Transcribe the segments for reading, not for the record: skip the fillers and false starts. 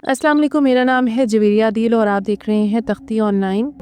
अस्सलाम वालेकुम, मेरा नाम है जवेरिया दिल और आप देख रहे हैं तख्ती ऑनलाइन।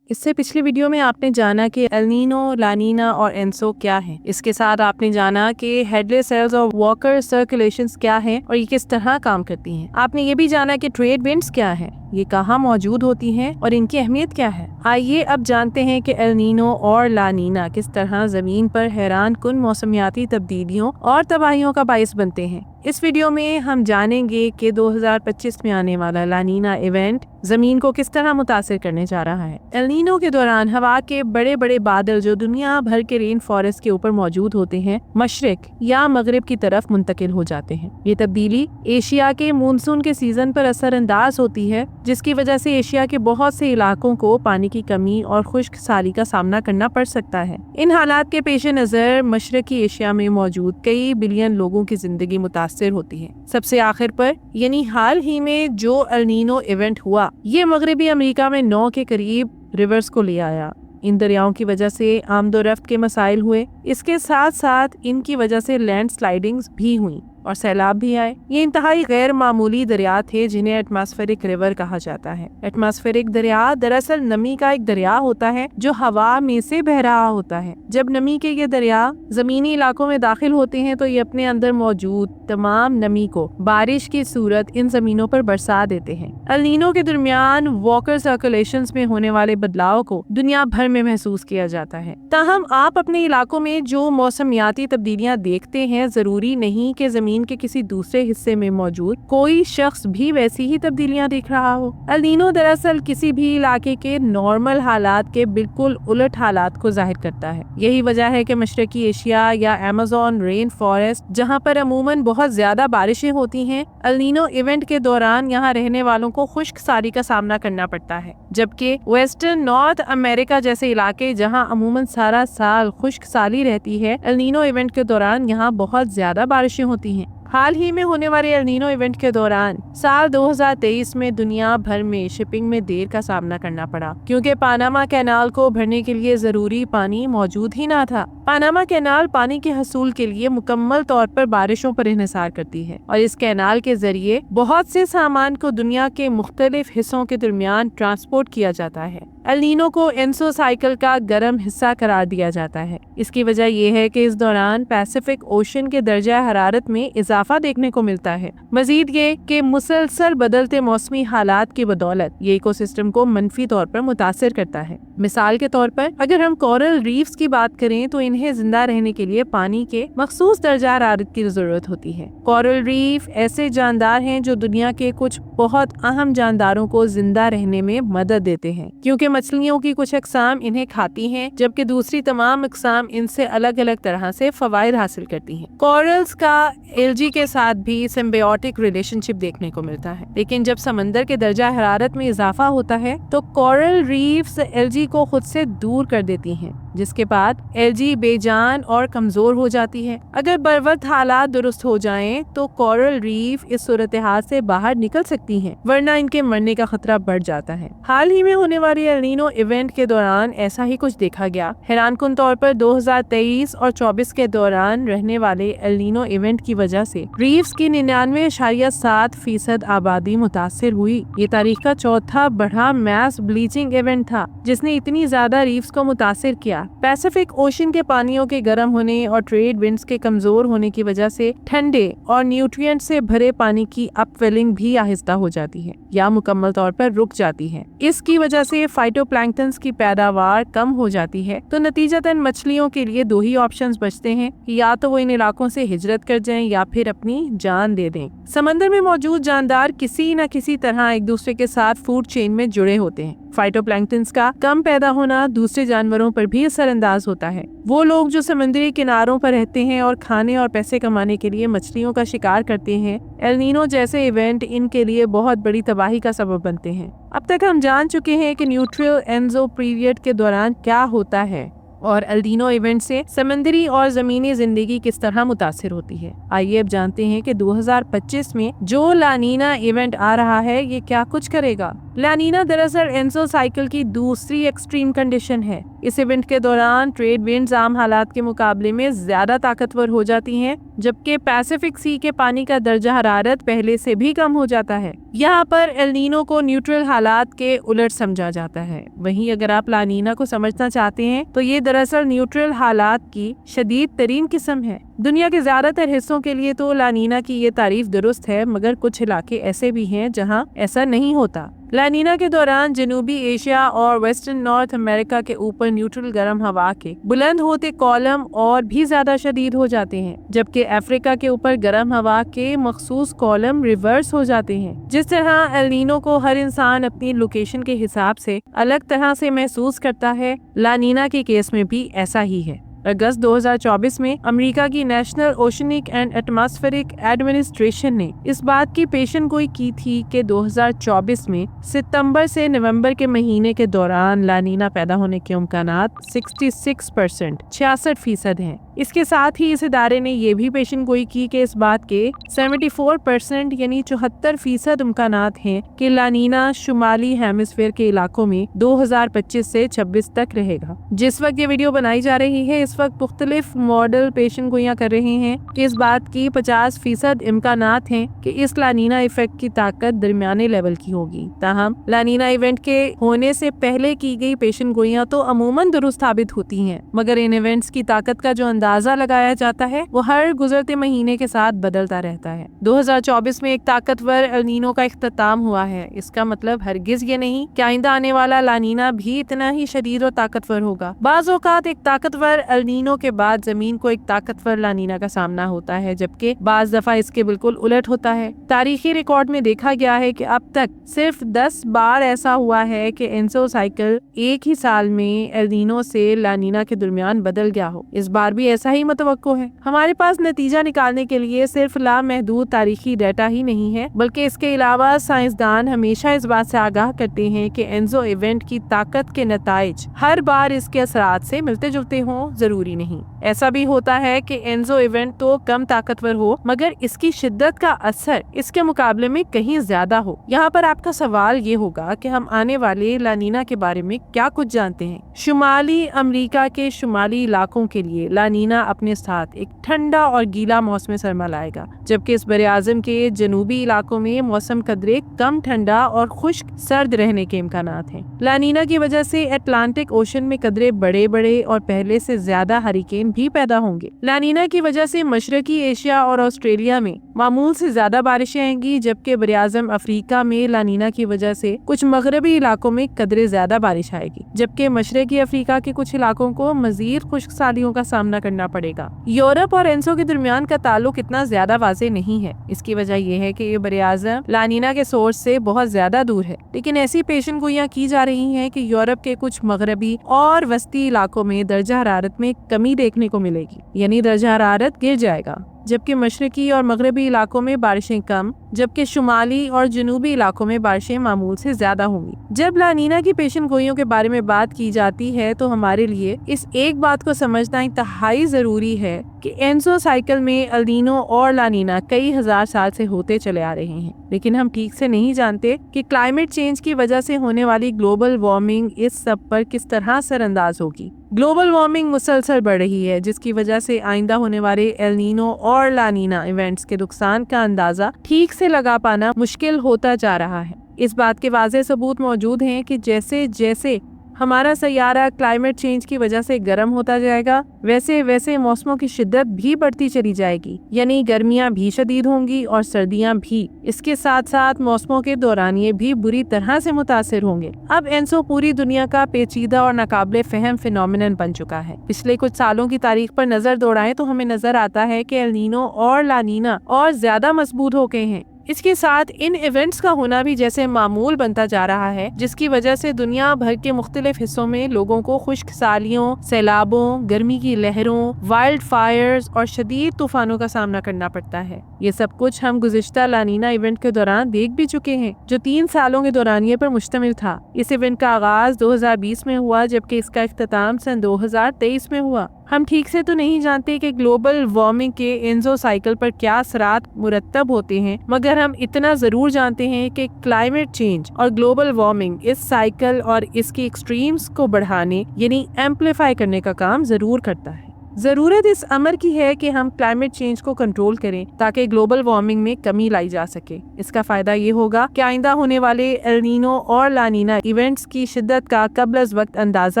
इससे पिछली वीडियो में आपने जाना कि एल नीनो, ला नीना और एनसो क्या है। इसके साथ आपने जाना कि हेडलेस सेल्स और वॉकर सर्कुलेशंस क्या है और ये किस तरह काम करती हैं। आपने ये भी जाना कि ट्रेड विंड्स क्या है, ये कहाँ मौजूद होती हैं और इनकी अहमियत क्या है। आइए अब जानते हैं कि एल नीनो और ला नीना किस तरह जमीन पर हैरान कुन मौसमियाती तब्दीलियों और तबाहियों का बाइस बनते हैं। इस वीडियो में हम जानेंगे कि 2025 में आने वाला ला नीना इवेंट जमीन को किस तरह मुतासिर करने जा रहा है। एल नीनो के दौरान हवा के बड़े बड़े बादल जो दुनिया भर के रेन फॉरेस्ट के ऊपर मौजूद होते हैं, मशरिक या मगरिब की तरफ मुंतकिल हो जाते हैं। ये तब्दीली एशिया के मानसून के सीजन पर असरअंदाज होती है, जिसकी वजह से एशिया के बहुत से इलाकों को पानी की कमी और खुश्क साली का सामना करना पड़ सकता है। इन हालात के पेश नज़र मशरकी एशिया में मौजूद कई बिलियन लोगों की जिंदगी मुतासिर होती है। सबसे आखिर पर यानी हाल ही में जो एल नीनो इवेंट हुआ, ये मगरबी अमेरिका में 9 के करीब रिवर्स को ले आया। इन दरियाओं की वजह से आमदोरफ्त के मसाइल हुए, इसके साथ साथ इनकी वजह से लैंड स्लाइडिंग्स भी हुई और सैलाब भी आए। ये इंतहाई गैर मामूली दरिया थे जिन्हें एटमॉस्फेरिक रिवर कहा जाता है। एटमॉस्फेरिक दरिया दरअसल नमी का एक दरिया होता है जो हवा में से बह रहा होता है। जब नमी के ये दरिया जमीनी इलाकों में दाखिल होते हैं तो ये अपने अंदर मौजूद तमाम नमी को बारिश की सूरत इन जमीनों पर बरसा देते हैं। एल नीनो के दरमियान वॉकर सर्कुलेशंस में होने वाले बदलाव को दुनिया भर में महसूस किया जाता है। ताहम आप अपने इलाकों में जो मौसमियाती तब्दीलियां देखते हैं, जरूरी नहीं कि जमीन के किसी दूसरे हिस्से में मौजूद कोई शख्स भी वैसी ही तब्दीलियां देख रहा हो। एल नीनो दरअसल किसी भी इलाके के नॉर्मल हालात के बिल्कुल उलट हालात को जाहिर करता है। यही वजह है कि मशरकी एशिया या अमेज़न रेन फॉरेस्ट, जहां पर अमूमन बहुत ज्यादा बारिशें होती हैं, एल नीनो इवेंट के दौरान यहाँ रहने वालों को खुश्क साली का सामना करना पड़ता है। जबकि वेस्टर्न नॉर्थ अमेरिका जैसे इलाके जहाँ अमूमन सारा साल खुश्क साली रहती है, एल नीनो इवेंट के दौरान यहाँ बहुत ज्यादा बारिशें होती हैं। हाल ही में होने वाले एल नीनो इवेंट के दौरान साल 2023 में दुनिया भर में शिपिंग में देर का सामना करना पड़ा, क्योंकि पानामा कैनाल को भरने के लिए जरूरी पानी मौजूद ही ना था। पानामा कैनाल पानी के हसूल के लिए मुकम्मल तौर पर बारिशों पर इन्हिसार करती है और इस कैनाल के जरिए बहुत से सामान को दुनिया के मुख्तलिफ हिस्सों के दरमियान ट्रांसपोर्ट किया जाता है। एल नीनो को एनसो साइकिल का गर्म हिस्सा करार दिया जाता है। इसकी वजह यह है कि इस दौरान पैसिफिक ओशन के दर्जा हरारत में इजाफा देखने को मिलता है। मजीद ये कि मुसलसल बदलते मौसमी हालात की बदौलत ये इकोसिस्टम को मनफी तौर पर मुतासिर करता है। मिसाल के तौर पर अगर हम कोरल रीफ्स की बात करें तो इन्हें जिंदा रहने के लिए पानी के मखसूस दर्जा हरारत की जरूरत होती है। कोरल रीफ ऐसे जानदार हैं जो दुनिया के कुछ बहुत अहम जानदारों को जिंदा रहने में मदद देते हैं, क्योंकि मछलियों की कुछ अक़साम इन्हें खाती हैं, जबकि दूसरी तमाम अक़साम इनसे अलग अलग तरह से फवाइद हासिल करती हैं। कोरल्स का एल्गी के साथ भी सिम्बियोटिक रिलेशनशिप देखने को मिलता है, लेकिन जब समंदर के दर्जा हरारत में इजाफा होता है तो कोरल रीफ्स एल्गी को खुद से दूर कर देती हैं, जिसके बाद एल्गी बेजान और कमजोर हो जाती है। अगर बरवक्त हालात दुरुस्त हो जाएं तो कोरल रीफ इस सूरत हाल से बाहर निकल सकती हैं, वरना इनके मरने का खतरा बढ़ जाता है। हाल ही में होने वाली एल नीनो इवेंट के दौरान ऐसा ही कुछ देखा गया। हैरानकुन तौर पर 2023 और 24 के दौरान रहने वाले एल नीनो इवेंट की वजह से रीफ्स की 99.7% आबादी मुतासिर हुई। ये तारीख का चौथा बड़ा मैस ब्लीचिंग इवेंट था जिसने इतनी ज्यादा रीफ्स को मुतासिर किया। पैसिफिक ओशन के पानियों के गर्म होने और ट्रेड विंड्स के कमजोर होने की वजह से ठंडे और न्यूट्रिएंट से भरे पानी की अपवेलिंग भी आहिस्ता हो जाती है या मुकम्मल तौर पर रुक जाती है। इसकी वजह से फाइटोप्लैंक्टन्स की पैदावार कम हो जाती है, तो नतीजतन मछलियों के लिए दो ही ऑप्शंस बचते हैं कि या तो वो इन इलाकों से हिजरत कर जाएं या फिर अपनी जान दे दें। समंदर में मौजूद जानदार किसी न किसी तरह एक दूसरे के साथ फूड चेन में जुड़े होते हैं। फाइटोप्लैंक्टन्स का कम पैदा होना दूसरे जानवरों पर भी असरअंदाज होता है। वो लोग जो समुद्री किनारों पर रहते हैं और खाने और पैसे कमाने के लिए मछलियों का शिकार करते हैं, एल नीनो जैसे इवेंट इनके लिए बहुत बड़ी तबाही का सबब बनते हैं। अब तक हम जान चुके हैं कि न्यूट्रल एनजो पीरियड के दौरान क्या होता है और एल्नीनो इवेंट से समुद्री और जमीनी जिंदगी किस तरह मुतासिर होती है। आइए अब जानते हैं कि 2025 में जो लानीना इवेंट आ रहा है ये क्या कुछ करेगा। लानीना दरअसल एनसो साइकिल की दूसरी एक्सट्रीम कंडीशन है। इस इवेंट के दौरान ट्रेड विंड्स आम हालात के मुकाबले में ज्यादा ताकतवर हो जाती हैं, जबकि पैसिफिक सी के पानी का दर्जा हरारत पहले से भी कम हो जाता है। यहाँ पर एल्नीनो को न्यूट्रल हालात के उलट समझा जाता है। वहीं अगर आप लानीना को समझना चाहते हैं तो ये दरअसल न्यूट्रल हालात की शदीद तरीन किस्म है। दुनिया के ज्यादातर हिस्सों के लिए तो लानीना की ये तारीफ दुरुस्त है, मगर कुछ इलाके ऐसे भी हैं जहाँ ऐसा नहीं होता। लानीना के दौरान जनूबी एशिया और वेस्टर्न नॉर्थ अमेरिका के ऊपर न्यूट्रल गर्म हवा के बुलंद होते कॉलम और भी ज्यादा शदीद हो जाते हैं, जबकि अफ्रीका के ऊपर गर्म हवा के मखसूस कॉलम रिवर्स हो जाते हैं। जिस तरह एल्नीनो को हर इंसान अपनी लोकेशन के हिसाब से अलग तरह से महसूस करता है, लानीना के केस में भी ऐसा ही है। अगस्त 2024 में अमेरिका की national oceanic and atmospheric administration ने इस बात की पेशन गोई की थी कि 2024 में सितंबर से नवंबर के महीने के दौरान लानीना पैदा होने के इम्कानात 66% हैं। इसके साथ ही इस इदारे ने यह भी पेशन गोई की कि इस बात के 74% यानी 74% इम्कानात हैं कि लानीना शुमाली हेमिस्फीयर के इलाकों में 2025 से 26 तक रहेगा। जिस वक्त ये वीडियो बनाई जा रही है इस वक्त मुख्तलिफ मॉडल पेशन गोइयां कर रहे हैं कि इस बात की 50% इम्कानात हैं कि इस लानीना इफेक्ट की ताकत दरमियाने लेवल की होगी। ताहम लानीना इवेंट के होने से पहले की गई पेशन गोइयां तो अमूमन दुरुस्त साबित होती हैं, मगर इन इवेंट्स की ताकत का जो अंदाजा लगाया जाता है वो हर गुजरते महीने के साथ बदलता रहता है। 2024 में एक ताकतवर एल्नीनो का इख्तिताम हुआ है। इसका मतलब हरगिज ये नहीं कि आइंदा आने वाला लानीना भी इतना ही शदीद और ताकतवर होगा। बाज़ औक़ात एक ताकतवर एल्नीनो के बाद जमीन को एक ताकतवर लानीना का सामना होता है, जबकि बाज़ दफा इसके बिल्कुल उलट होता है। तारीखी रिकॉर्ड में देखा गया है कि अब तक सिर्फ 10 बार ऐसा हुआ है कि एनसो साइकिल एक ही साल में एल्नीनो से लानीना के दरमियान बदल गया हो। इस बार भी ऐसा ही मतवक्को है। हमारे पास नतीजा निकालने के लिए सिर्फ लामहदूद तारीखी डाटा ही नहीं है, बल्कि इसके अलावा साइंसदान हमेशा इस बात से आगाह करते हैं कि एनसो इवेंट की ताकत के नताइज हर बार इसके असरात से मिलते जुलते हों, जरूरी नहीं। ऐसा भी होता है कि एनसो इवेंट तो कम ताकतवर हो, मगर इसकी शिद्दत का असर इसके मुकाबले में कहीं ज्यादा हो। यहाँ पर आपका सवाल ये होगा कि हम आने वाले लानीना के बारे में क्या कुछ जानते हैं। शुमाली अमेरिका के शुमाली इलाकों के लिए लानीना अपने साथ एक ठंडा और गीला मौसम सरमा लाएगा, जबकि इस बरे-आज़म के जनूबी इलाकों में मौसम कदरे कम ठंडा और खुश्क सर्द रहने के इम्कानात हैं। लानीना की वजह से अटलांटिक ओशन में कदरे बड़े बड़े और पहले से ज्यादा हरिकेन भी पैदा होंगे। लानीना की वजह से मशरकी एशिया और ऑस्ट्रेलिया में मामूल से ज्यादा बारिशें आएंगी, जबकि बरे-आज़म अफ्रीका में लानीना की वजह से कुछ मगरबी इलाकों में कदरे ज्यादा बारिश आएगी, जबकि मशरकी अफ्रीका के कुछ इलाकों को मजीद खुश्क सालियों का सामना करना पड़ेगा। यूरोप और एनसो के दरमियान का ताल्लुक इतना ज्यादा वाज़ेह नहीं है। इसकी वजह यह है कि ये बरे-आज़म लानीना के सोर्स से बहुत ज्यादा दूर है, लेकिन ऐसी पेशन गोइयां की जा रही हैं कि यूरोप के कुछ मगरबी और वस्ती इलाकों में दर्जा हरारत में कमी देखने को मिलेगी, यानी दर्जा हरारत गिर जाएगा, जबकि मशरकी और मगरबी इलाकों में बारिशें कम, जबकि शुमाली और जनूबी इलाकों में बारिशें मामूल से ज्यादा होंगी। जब लानीना की पेशन गोइयों के बारे में बात की जाती है तो हमारे लिए इस एक बात को समझना इंतहाई जरूरी है कि एनसो साइकिल में एल्नीनो और लानीना कई हजार साल से होते चले आ रहे हैं, लेकिन हम ठीक से नहीं जानते कि क्लाइमेट चेंज की वजह से होने वाली ग्लोबल वार्मिंग इस सब पर किस तरह असरअंदाज होगी। ग्लोबल वार्मिंग मुसलसल बढ़ रही है, जिसकी वजह से आइंदा होने वाले एल्नीनो और लानीना इवेंट्स के नुकसान का अंदाजा ठीक से लगा पाना मुश्किल होता जा रहा है। इस बात के वाज़ेह सबूत मौजूद हैं कि जैसे जैसे हमारा सैयारा क्लाइमेट चेंज की वजह से गर्म होता जाएगा, वैसे वैसे मौसमों की शिद्दत भी बढ़ती चली जाएगी, यानी गर्मियां भी शदीद होंगी और सर्दियां भी। इसके साथ साथ मौसमों के दौरानिये भी बुरी तरह से मुतासिर होंगे। अब एनसो पूरी दुनिया का पेचीदा और नाकाबिले फहम फिनोमिनन बन चुका है। पिछले कुछ सालों की तारीख पर नजर दौड़ाएं तो हमें नजर आता है कि एल्नीनो और लानीना और ज्यादा मजबूत हो गए हैं। اس کے ساتھ ان ایونٹس کا ہونا بھی جیسے معمول بنتا جا رہا ہے، جس کی وجہ سے دنیا بھر کے مختلف حصوں میں لوگوں کو خشک سالیوں، سیلابوں، گرمی کی لہروں، وائلڈ فائرز اور شدید طوفانوں کا سامنا کرنا پڑتا ہے۔ یہ سب کچھ ہم گزشتہ لانینا ایونٹ کے دوران دیکھ بھی چکے ہیں، جو 3 سالوں کے دورانیے پر مشتمل تھا۔ اس ایونٹ کا آغاز 2020 میں ہوا، جبکہ اس کا اختتام سن 2023 میں ہوا۔ ہم ٹھیک سے تو نہیں جانتے کہ گلوبل وارمنگ کے اینزو سائیکل پر کیا اثرات مرتب ہوتے ہیں، مگر ہم اتنا ضرور جانتے ہیں کہ کلائمیٹ چینج اور گلوبل وارمنگ اس سائیکل اور اس کی ایکسٹریمز کو بڑھانے یعنی ایمپلیفائی کرنے کا کام ضرور کرتا ہے۔ ضرورت اس امر کی ہے کہ ہم کلائمیٹ چینج کو کنٹرول کریں تاکہ گلوبل وارمنگ میں کمی لائی جا سکے۔ اس کا فائدہ یہ ہوگا کہ آئندہ ہونے والے ایل نینو اور لانینا ایونٹس کی شدت کا قبل از وقت اندازہ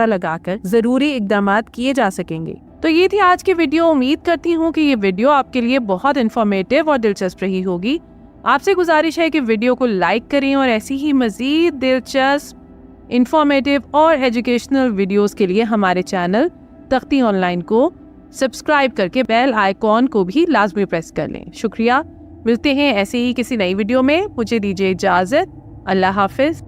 لگا کر ضروری اقدامات کیے جا سکیں گے۔ تو یہ تھی آج کی ویڈیو۔ امید کرتی ہوں کہ یہ ویڈیو آپ کے لیے بہت انفارمیٹیو اور دلچسپ رہی ہوگی۔ آپ سے گزارش ہے کہ ویڈیو کو لائک کریں اور ایسی ہی مزید دلچسپ، انفارمیٹیو اور ایجوکیشنل ویڈیوز کے لیے ہمارے چینل تختی آن لائن کو سبسکرائب کر کے بیل آئیکن کو بھی لازمی پریس کر لیں۔ شکریہ۔ ملتے ہیں ایسے ہی کسی نئی ویڈیو میں۔ مجھے دیجیے اجازت۔ اللہ حافظ۔